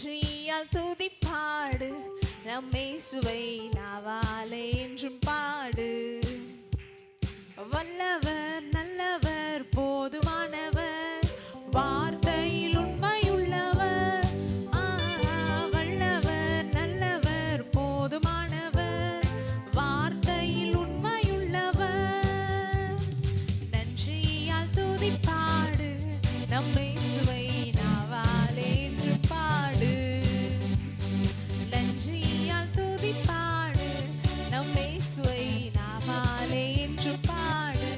நன்றியால் துதிப்பாடு நம்மேசுவை நாவாலே என்றும் பாடு. வல்லவர் நல்லவர் போதுமானவர் வார்த்தையில் உண்மையுள்ளவர். வல்லவர் நல்லவர் போதுமானவர் வார்த்தையில் உண்மையுள்ளவர். நன்றியால் துதிப்பாடு நம்மேசுவை நாவாலே என்று பாடு. நன்றியால் துதிப்பாடு நம்மேசுவை நாவாலே என்று பாடு.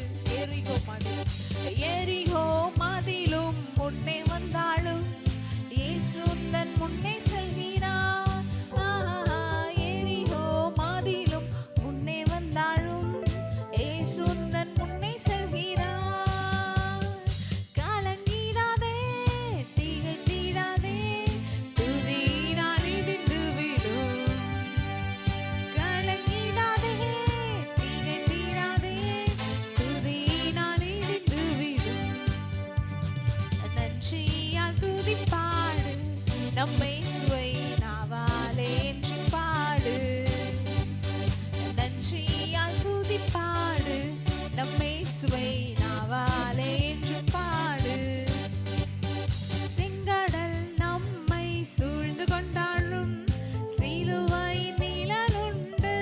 எரிகோ மதிலும் முன்னே வந்தாலும் இயேசு தன் முன்னே செல்கிறார். எரிகோ மதிலும் முன்னே வந்தாலும் இயேசு தன் முன்னே செல்கிறார். கலங்கிடாதே திகைத்திடாதே துதியினால் இடிந்து விடும். கலங்கிடாதே திகைத்திடாதே துதியினால் இடிந்து விடும். நன்றியால் துதிப்பாடு நம்மேசுவை நாவாலே என்று பாடு. நன்றியால் துதிப்பாடு நம்மேசுவை நாவாலே என்று பாடு. செங்கடல் நம்மை சூழ்ந்து கொண்டாலும் சிலுவையின் நிழலுண்டு.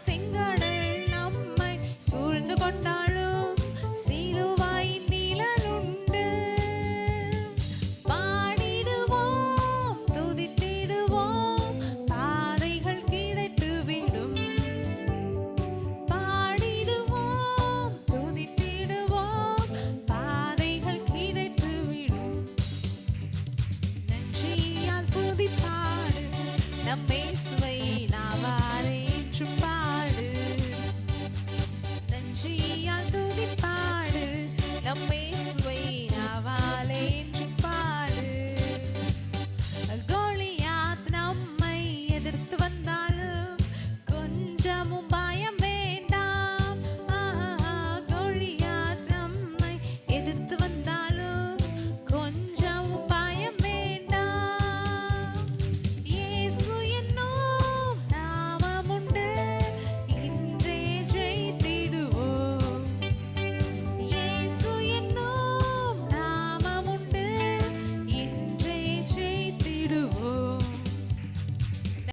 செங்கடல் நம்மை சூழ்ந்து கொண்டாலும் சிலுவையின் நிழலுண்டு. பாடிடுவோம் துதித்திடுவோம் பாதைகள் கிடைத்துவிடும். பாடிடுவோம் துதித்திடுவோம் பாதைகள் கிடைத்துவிடும். நன்றியால் துதிப்பாடு நம்மேசுவை